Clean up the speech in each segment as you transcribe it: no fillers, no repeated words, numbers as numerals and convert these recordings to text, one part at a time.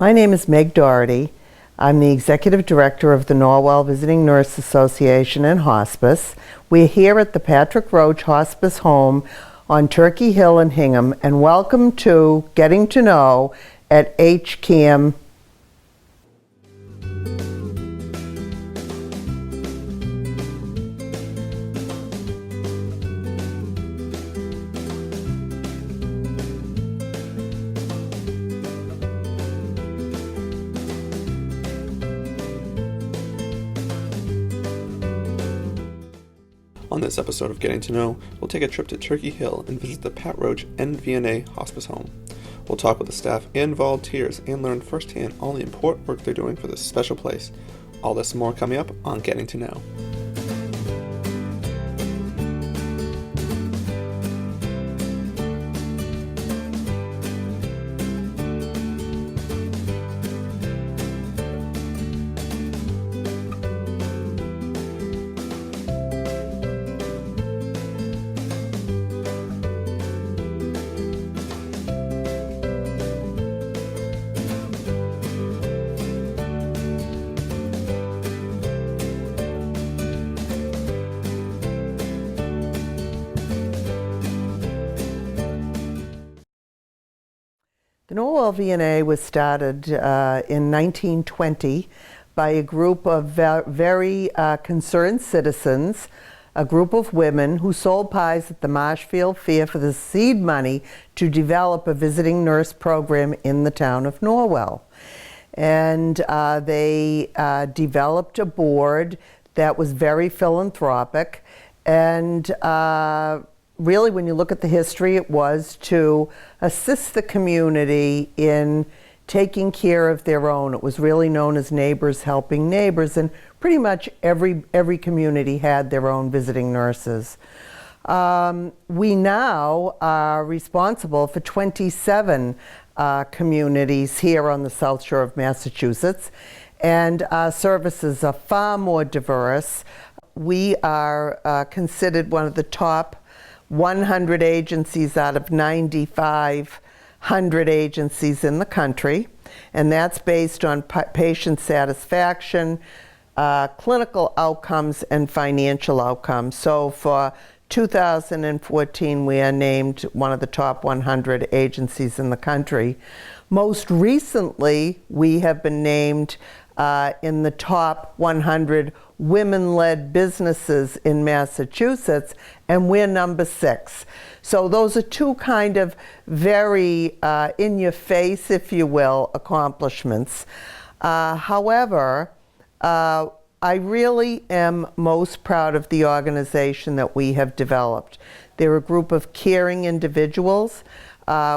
My name is Meg Doherty. I'm the Executive Director of the Norwell Visiting Nurse Association and Hospice. We're here at the Patrick Roche Hospice Home on Turkey Hill in Hingham, and welcome to Getting to Know at HCAM. On this episode of Getting to Know, we'll take a trip to Turkey Hill and visit the Pat Roche NVNA Hospice Home. We'll talk with the staff and volunteers and learn firsthand all the important work they're doing for this special place. All this and more coming up on Getting to Know. The Norwell VNA was started in 1920 by a group of very concerned citizens, a group of women who sold pies at the Marshfield Fair for the seed money to develop a visiting nurse program in the town of Norwell. And they developed a board that was very philanthropic, and really, when you look at the history, it was to assist the community in taking care of their own. It was really known as Neighbors Helping Neighbors, and pretty much every community had their own visiting nurses. We now are responsible for 27 communities here on the South Shore of Massachusetts, and our services are far more diverse. We are considered one of the top 100 agencies out of 9,500 agencies in the country, and that's based on patient satisfaction, clinical outcomes, and financial outcomes. So for 2014, we are named one of the top 100 agencies in the country. Most recently, we have been named in the top 100 women-led businesses in Massachusetts, and we're number 6. So those are two kind of very in-your-face, if you will, accomplishments. However, I really am most proud of the organization that we have developed. They're a group of caring individuals.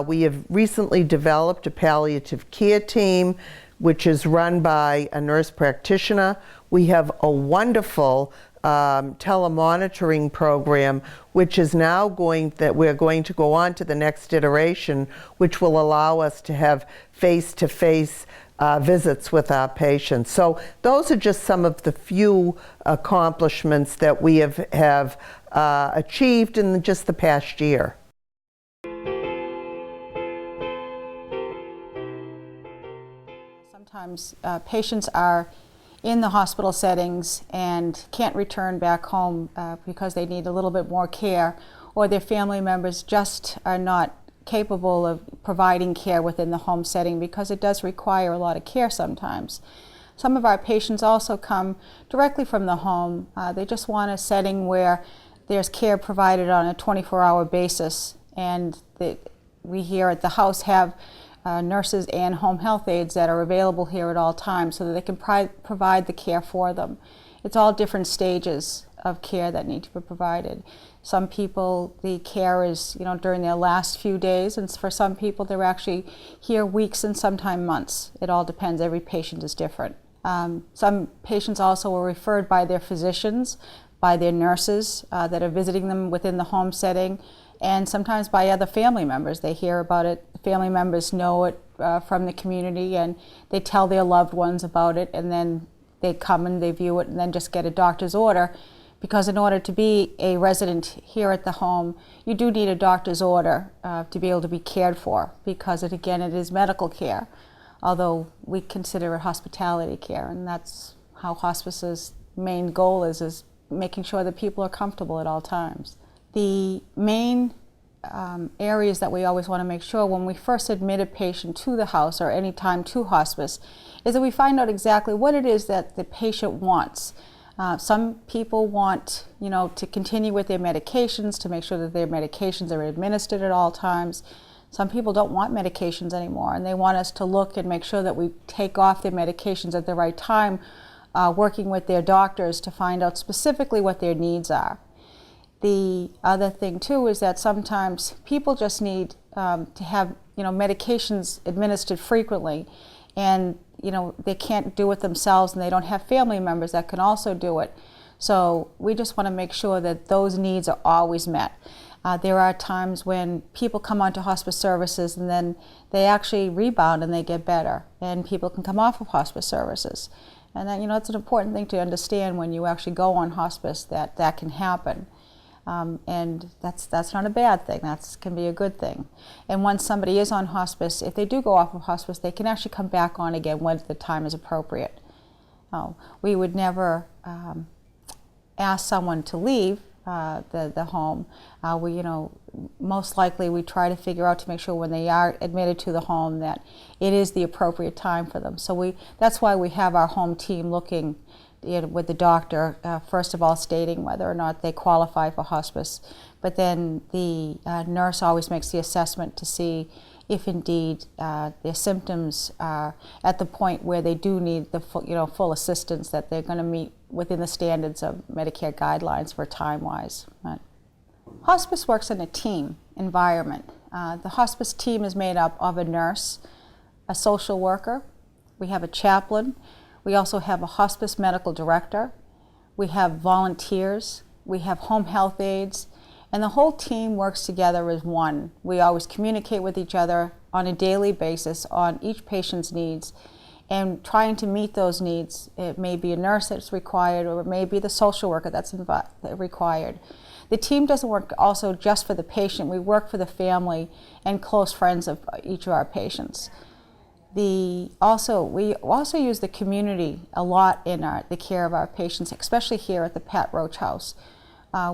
We have recently developed a palliative care team, which is run by a nurse practitioner. We have a wonderful telemonitoring program, which is now we're going to go on to the next iteration, which will allow us to have face-to-face visits with our patients. So those are just some of the few accomplishments that we have achieved in just the past year. Sometimes patients are in the hospital settings and can't return back home because they need a little bit more care, or their family members just are not capable of providing care within the home setting because it does require a lot of care sometimes. Some of our patients also come directly from the home. They just want a setting where there's care provided on a 24-hour basis, and we here at the house have nurses and home health aides that are available here at all times so that they can provide the care for them. It's all different stages of care that need to be provided. Some people, the care is during their last few days, and for some people they're actually here weeks and sometimes months. It all depends. Every patient is different. Some patients also are referred by their physicians, by their nurses that are visiting them within the home setting, and sometimes by other family members. They hear about it, family members know it from the community, and they tell their loved ones about it, and then they come and they view it and then just get a doctor's order, because in order to be a resident here at the home, you do need a doctor's order to be able to be cared for, because it is medical care. although we consider it hospitality care, and that's how hospice's main goal is making sure that people are comfortable at all times. The main areas that we always want to make sure when we first admit a patient to the house or any time to hospice is that we find out exactly what it is that the patient wants. Some people want, to continue with their medications, to make sure that their medications are administered at all times. Some people don't want medications anymore, and they want us to look and make sure that we take off their medications at the right time, working with their doctors to find out specifically what their needs are. The other thing too is that sometimes people just need to have medications administered frequently, and they can't do it themselves, and they don't have family members that can also do it. So we just want to make sure that those needs are always met. There are times when people come onto hospice services and then they actually rebound and they get better, and people can come off of hospice services. And then, it's an important thing to understand when you actually go on hospice that can happen. And that's not a bad thing. That can be a good thing. And once somebody is on hospice, if they do go off of hospice, they can actually come back on again when the time is appropriate. We would never ask someone to leave the home. Most likely we try to figure out to make sure when they are admitted to the home that it is the appropriate time for them. So that's why we have our home team looking with the doctor, first of all stating whether or not they qualify for hospice, but then the nurse always makes the assessment to see if indeed their symptoms are at the point where they do need the full assistance, that they're going to meet within the standards of Medicare guidelines for time-wise. But hospice works in a team environment. The hospice team is made up of a nurse, a social worker, we have a chaplain, we also have a hospice medical director, we have volunteers, we have home health aides, and the whole team works together as one. We always communicate with each other on a daily basis on each patient's needs and trying to meet those needs. It may be a nurse that's required, or it may be the social worker that's required. The team doesn't work also just for the patient. We work for the family and close friends of each of our patients. We also use the community a lot in the care of our patients, especially here at the Pat Roche House.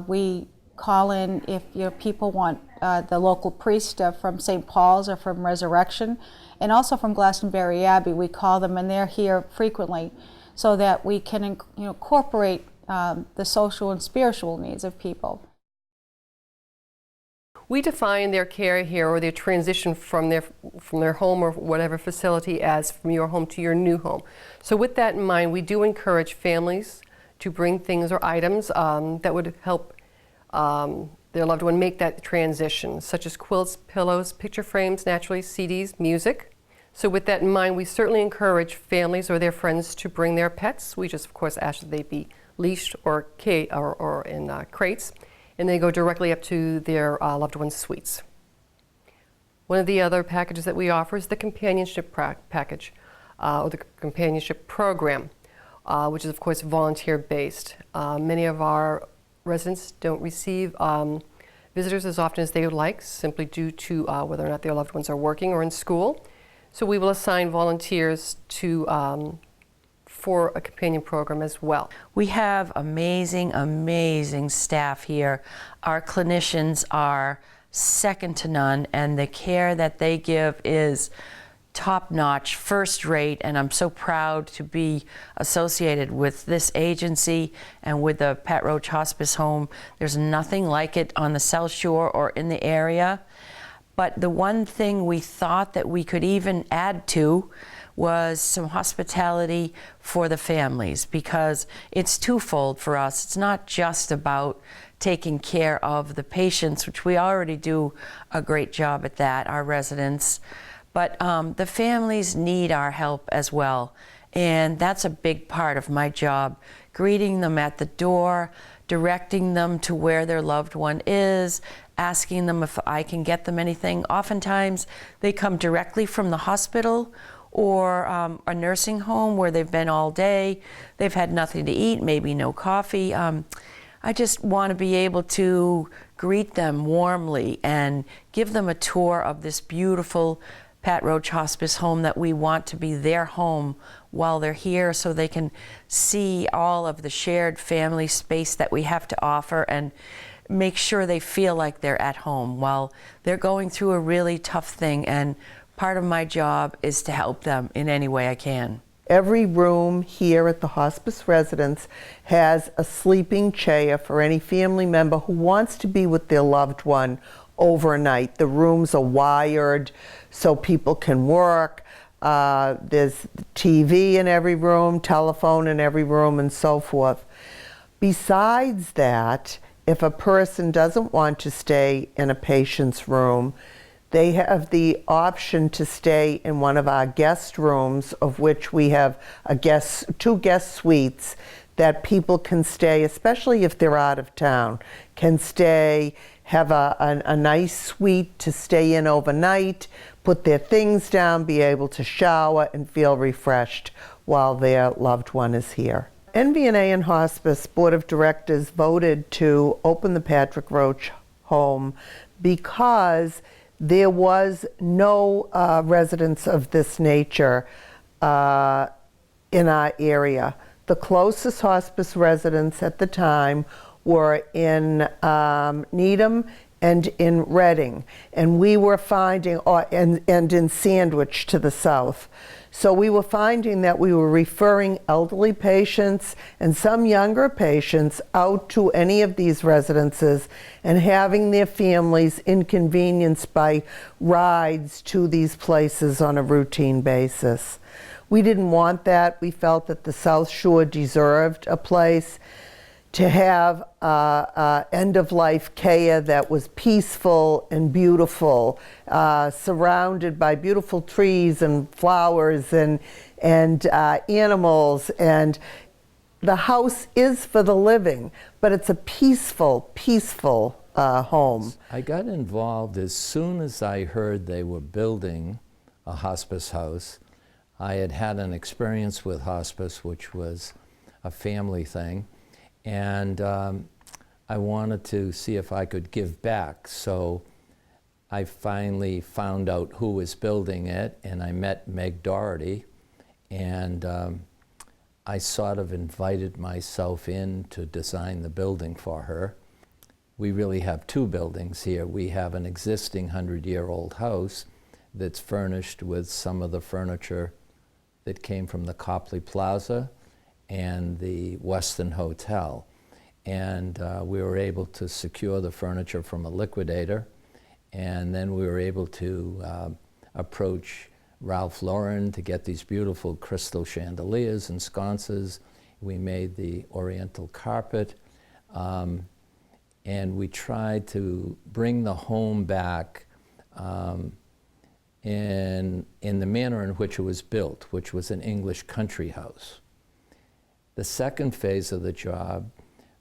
We call in if people want the local priest from St. Paul's or from Resurrection, and also from Glastonbury Abbey. We call them, and they're here frequently, so that we can incorporate the social and spiritual needs of people. We define their care here, or their transition from their home or whatever facility, as from your home to your new home. So with that in mind, we do encourage families to bring things or items that would help their loved one make that transition, such as quilts, pillows, picture frames, naturally, CDs, music. So with that in mind, we certainly encourage families or their friends to bring their pets. We just, of course, ask that they be leashed or in crates, and they go directly up to their loved one's suites. One of the other packages that we offer is the companionship package, or the companionship program, which is, of course, volunteer-based. Many of our residents don't receive visitors as often as they would like, simply due to whether or not their loved ones are working or in school. So we will assign volunteers for a companion program as well. We have amazing, amazing staff here. Our clinicians are second to none, and the care that they give is top-notch, first-rate, and I'm so proud to be associated with this agency and with the Pat Roche Hospice Home. There's nothing like it on the South Shore or in the area. But the one thing we thought that we could even add to was some hospitality for the families, because it's twofold for us. It's not just about taking care of the patients, which we already do a great job at that, our residents, but the families need our help as well. And that's a big part of my job, greeting them at the door, directing them to where their loved one is, asking them if I can get them anything. Oftentimes they come directly from the hospital or a nursing home where they've been all day. They've had nothing to eat, maybe no coffee. I just want to be able to greet them warmly and give them a tour of this beautiful Pat Roche Hospice home that we want to be their home while they're here, so they can see all of the shared family space that we have to offer and make sure they feel like they're at home while they're going through a really tough thing. And part of my job is to help them in any way I can. Every room here at the hospice residence has a sleeping chair for any family member who wants to be with their loved one overnight. The rooms are wired so people can work. There's TV in every room, telephone in every room, and so forth. Besides that, if a person doesn't want to stay in a patient's room, they have the option to stay in one of our guest rooms, of which we have two guest suites that people can stay, especially if they're out of town, can stay, have a nice suite to stay in overnight, put their things down, be able to shower, and feel refreshed while their loved one is here. NVNA and Hospice Board of Directors voted to open the Patrick Roche home because there was no residence of this nature in our area. The closest hospice residents at the time were in Needham and in Reading, and we were finding, and in Sandwich to the south. So we were finding that we were referring elderly patients and some younger patients out to any of these residences and having their families inconvenienced by rides to these places on a routine basis. We didn't want that. We felt that the South Shore deserved a place to have end-of-life care that was peaceful and beautiful, surrounded by beautiful trees and flowers and animals. And the house is for the living, but it's a peaceful home. I got involved as soon as I heard they were building a hospice house. I had had an experience with hospice, which was a family thing. And I wanted to see if I could give back. So I finally found out who was building it, and I met Meg Doherty, and I sort of invited myself in to design the building for her. We really have two buildings here. We have an existing 100-year-old house that's furnished with some of the furniture that came from the Copley Plaza and the Westin Hotel. And we were able to secure the furniture from a liquidator, and then we were able to approach Ralph Lauren to get these beautiful crystal chandeliers and sconces. We made the oriental carpet, and we tried to bring the home back in the manner in which it was built, which was an English country house. The second phase of the job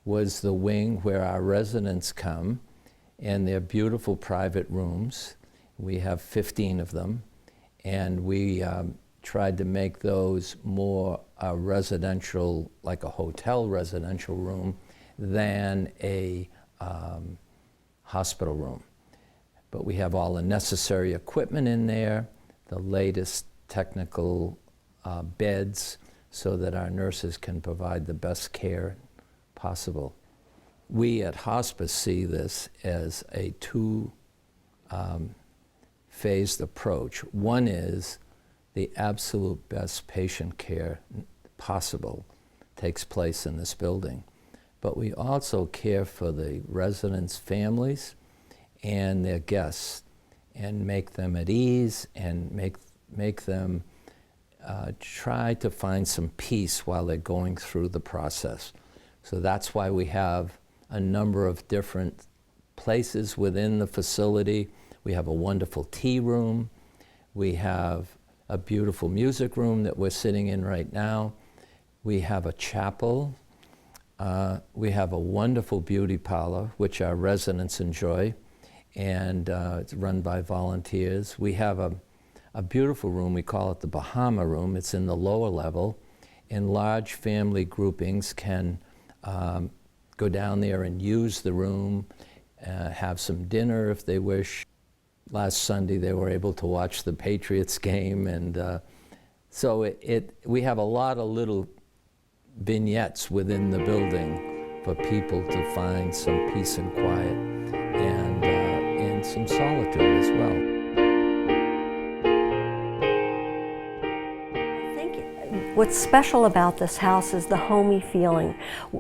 was the wing where our residents come, and they're beautiful private rooms. We have 15 of them, and we tried to make those more residential, like a hotel residential room, than a hospital room. But we have all the necessary equipment in there, the latest technical beds, so that our nurses can provide the best care possible. We at Hospice see this as a two-phased approach. One is the absolute best patient care possible takes place in this building. But we also care for the residents' families and their guests, and make them at ease and make them try to find some peace while they're going through the process. So that's why we have a number of different places within the facility. We have a wonderful tea room. We have a beautiful music room that we're sitting in right now. We have a chapel. We have a wonderful beauty parlor, which our residents enjoy, and it's run by volunteers. We have a beautiful room, we call it the Bahama Room. It's in the lower level, and large family groupings can go down there and use the room, have some dinner if they wish. last Sunday they were able to watch the Patriots game, and so we have a lot of little vignettes within the building for people to find some peace and quiet and some solitude as well. I think what's special about this house is the homey feeling.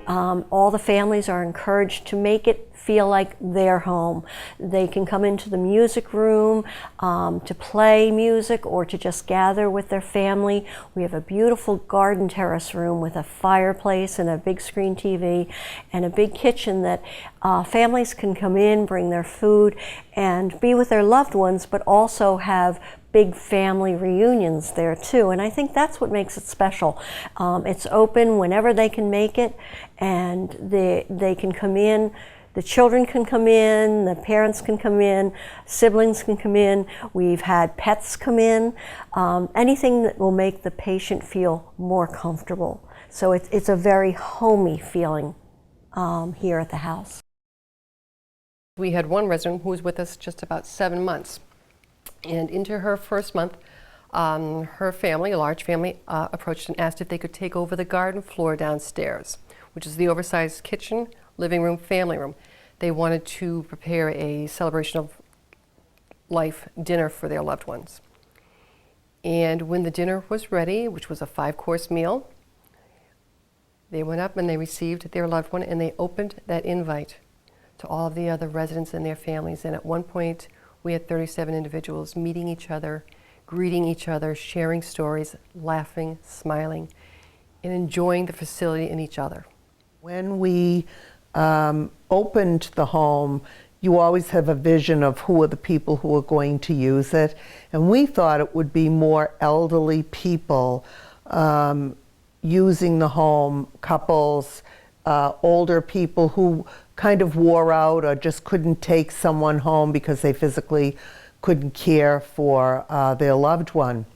All the families are encouraged to make it feel like their home. They can come into the music room to play music or to just gather with their family. We have a beautiful garden terrace room with a fireplace and a big screen TV and a big kitchen that families can come in, bring their food, and be with their loved ones, but also have big family reunions there too. And I think that's what makes it special. It's open whenever they can make it, and they can come in. The children can come in, the parents can come in, siblings can come in. We've had pets come in, anything that will make the patient feel more comfortable. So it's a very homey feeling here at the house. We had one resident who was with us just about 7 months. And into her first month, her family, a large family, approached and asked if they could take over the garden floor downstairs, which is the oversized kitchen, living room, family room. They wanted to prepare a celebration of life dinner for their loved ones. And when the dinner was ready, which was a 5-course meal, they went up and they received their loved one, and they opened that invite to all of the other residents and their families. And at one point, we had 37 individuals meeting each other, greeting each other, sharing stories, laughing, smiling, and enjoying the facility and each other. When we opened the home, you always have a vision of who are the people who are going to use it. And we thought it would be more elderly people using the home, couples, older people who kind of wore out or just couldn't take someone home because they physically couldn't care for their loved one.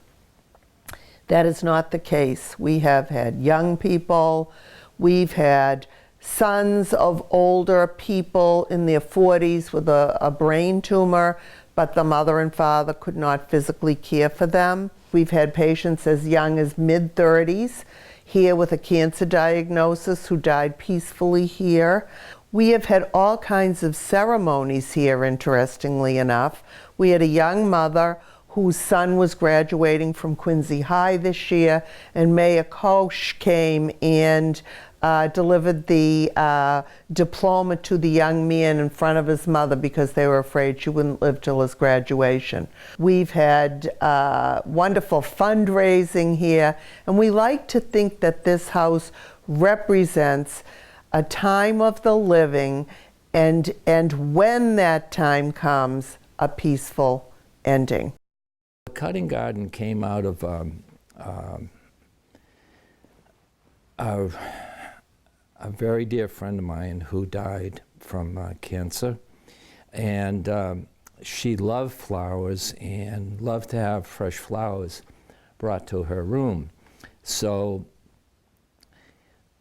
That is not the case. We have had young people, we've had sons of older people in their 40s with a brain tumor, but the mother and father could not physically care for them. We've had patients as young as mid-30s here with a cancer diagnosis who died peacefully here. We have had all kinds of ceremonies here, interestingly enough. We had a young mother whose son was graduating from Quincy High this year, and Mayor Roche came and delivered the diploma to the young man in front of his mother because they were afraid she wouldn't live till his graduation. We've had wonderful fundraising here, and we like to think that this house represents a time of the living, and when that time comes, a peaceful ending. The cutting garden came out of a very dear friend of mine who died from cancer, and she loved flowers and loved to have fresh flowers brought to her room. So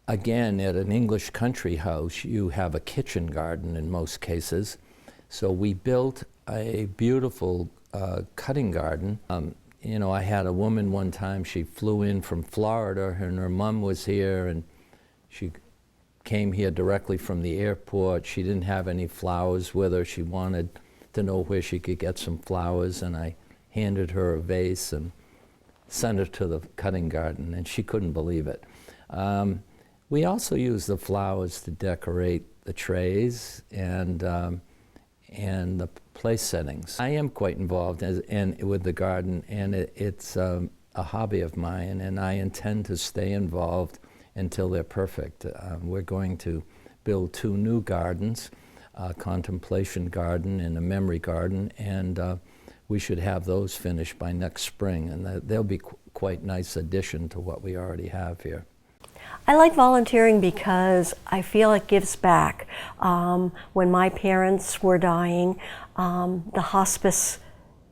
again, at an English country house, you have a kitchen garden in most cases. So we built a beautiful cutting garden. You know, I had a woman one time, she flew in from Florida, and her mom was here, and she came here directly from the airport. She didn't have any flowers with her. She wanted to know where she could get some flowers, and I handed her a vase and sent her to the cutting garden, and she couldn't believe it. We also use the flowers to decorate the trays and the place settings. I am quite involved with the garden, and it's a hobby of mine, and I intend to stay involved until they're perfect. We're going to build 2 new gardens, a contemplation garden and a memory garden, and we should have those finished by next spring, and they'll be quite nice addition to what we already have here. I like volunteering because I feel it gives back. When my parents were dying, the hospice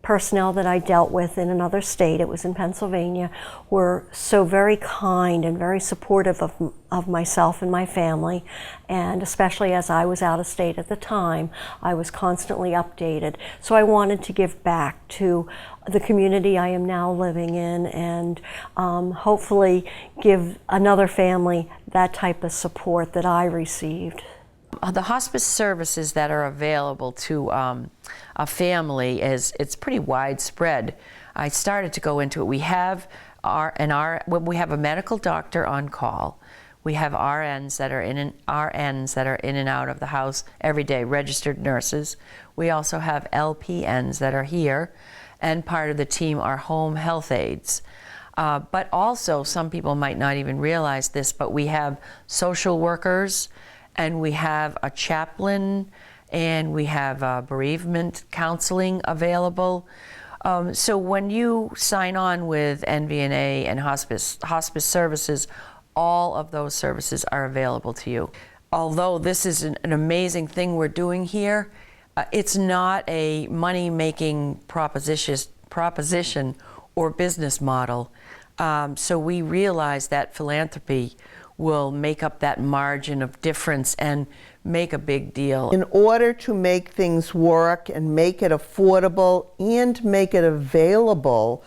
personnel that I dealt with in another state, it was in Pennsylvania, were so very kind and very supportive of myself and my family, and especially as I was out of state at the time, I was constantly updated. So I wanted to give back to the community I am now living in, and hopefully give another family that type of support that I received. The hospice services that are available to a family it's pretty widespread. I started to go into it. We have we have a medical doctor on call. We have RNs that are in and out of the house every day, registered nurses. We also have LPNs that are here, and part of the team are home health aides. But also, some people might not even realize this, but we have social workers, and we have a chaplain, and we have bereavement counseling available. So when you sign on with NVNA and hospice services, all of those services are available to you. Although this is an amazing thing we're doing here, it's not a money-making proposition or business model. So we realize that philanthropy will make up that margin of difference and make a big deal. In order to make things work and make it affordable and make it available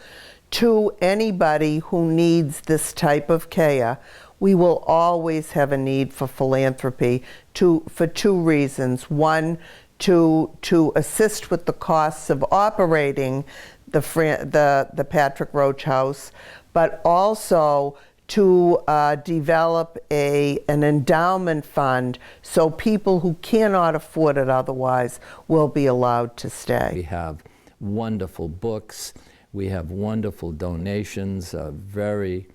to anybody who needs this type of care, we will always have a need for philanthropy for two reasons. One, to assist with the costs of operating the Patrick Roche House, but also to develop an endowment fund so people who cannot afford it otherwise will be allowed to stay. We have wonderful books. We have wonderful donations. A very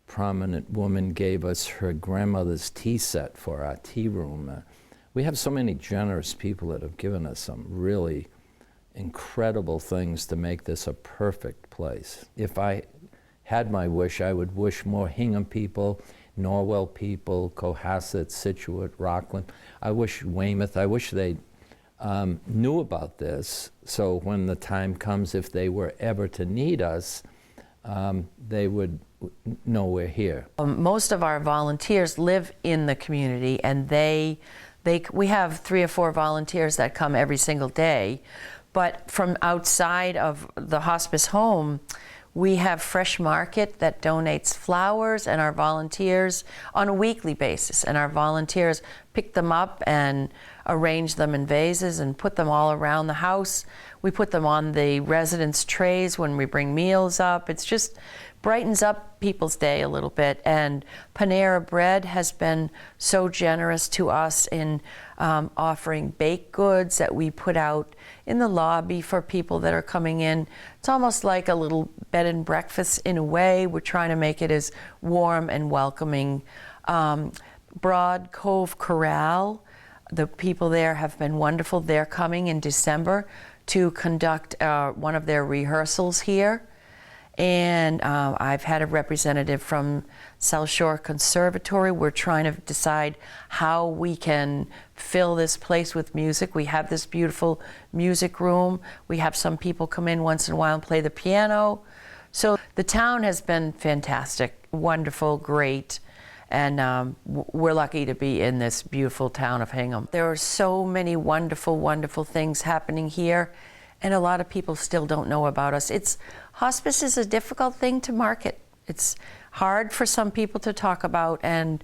prominent woman gave us her grandmother's tea set for our tea room. We have so many generous people that have given us some really incredible things to make this a perfect place. If I had my wish, I would wish more Hingham people, Norwell people, Cohasset, Scituate, Rockland. I wish Weymouth, I wish they knew about this, so when the time comes, if they were ever to need us, they would know we're here. Most of our volunteers live in the community, and we have 3 or 4 volunteers that come every single day, but from outside of the hospice home, we have Fresh Market that donates flowers, and our volunteers on a weekly basis, and our volunteers pick them up and arrange them in vases and put them all around the house. We put them on the residents' trays when we bring meals up. It's just brightens up people's day a little bit. And Panera Bread has been so generous to us in offering baked goods that we put out in the lobby for people that are coming in. It's almost like a little bed and breakfast in a way. We're trying to make it as warm and welcoming. Broad Cove Corral, the people there have been wonderful. They're coming in December to conduct one of their rehearsals here. And I've had a representative from South Shore Conservatory. We're trying to decide how we can fill this place with music. We have this beautiful music room. We have some people come in once in a while and play the piano. So the town has been fantastic, wonderful, great. And we're lucky to be in this beautiful town of Hingham. There are so many wonderful, wonderful things happening here, and a lot of people still don't know about us. Hospice is a difficult thing to market. It's hard for some people to talk about, and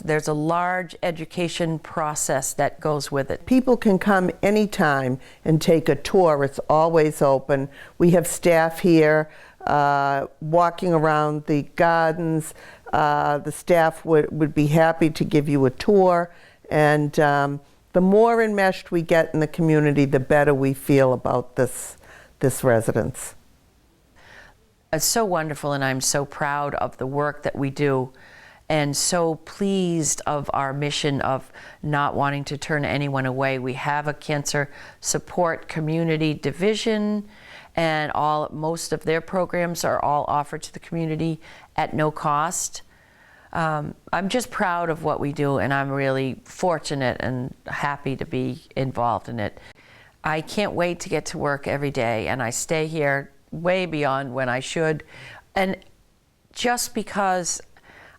there's a large education process that goes with it. People can come anytime and take a tour. It's always open. We have staff here walking around the gardens. The staff would be happy to give you a tour, and the more enmeshed we get in the community, the better we feel about this residence. It's so wonderful, and I'm so proud of the work that we do, and so pleased of our mission of not wanting to turn anyone away. We have a cancer support community division, and most of their programs are all offered to the community at no cost. I'm just proud of what we do, and I'm really fortunate and happy to be involved in it. I can't wait to get to work every day, and I stay here way beyond when I should. And just because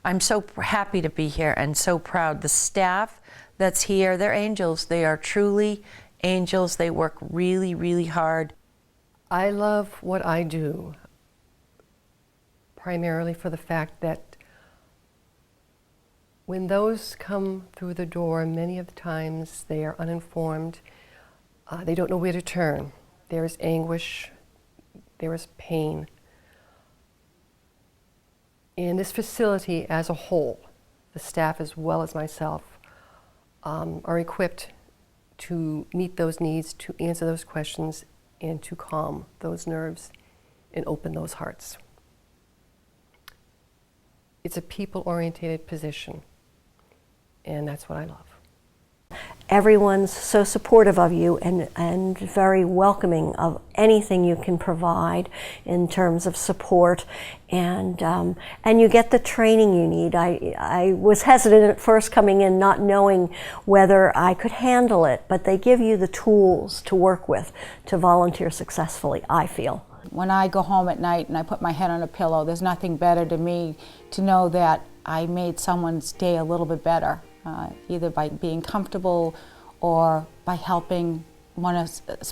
I'm so happy to be here and so proud. The staff that's here, they're angels. They are truly angels. They work really, really hard. I love what I do primarily for the fact that when those come through the door, many of the times they are uninformed. They don't know where to turn. There is anguish. There is pain. And this facility as a whole, the staff as well as myself, are equipped to meet those needs, to answer those questions, and to calm those nerves and open those hearts. It's a people-oriented position, and that's what I love. Everyone's so supportive of you and very welcoming of anything you can provide in terms of support, and you get the training you need. I was hesitant at first coming in, not knowing whether I could handle it, but they give you the tools to work with to volunteer successfully, I feel. When I go home at night and I put my head on a pillow, there's nothing better to me to know that I made someone's day a little bit better. Either by being comfortable or by helping a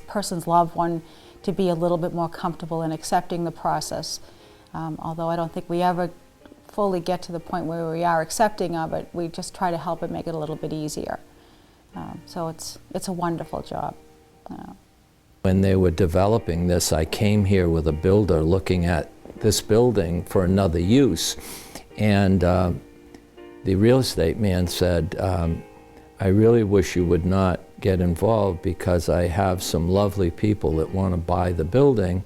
person's loved one to be a little bit more comfortable in accepting the process. Although I don't think we ever fully get to the point where we are accepting of it, we just try to help it make it a little bit easier. So it's a wonderful job. When they were developing this, I came here with a builder looking at this building for another use. And the real estate man said, I really wish you would not get involved because I have some lovely people that want to buy the building,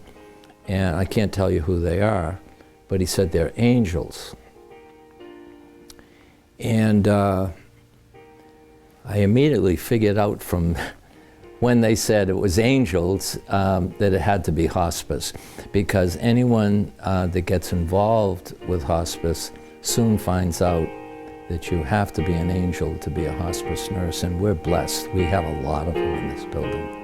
and I can't tell you who they are, but he said they're angels. And I immediately figured out from when they said it was angels that it had to be hospice, because anyone that gets involved with hospice soon finds out that you have to be an angel to be a hospice nurse, and we're blessed. We have a lot of them in this building.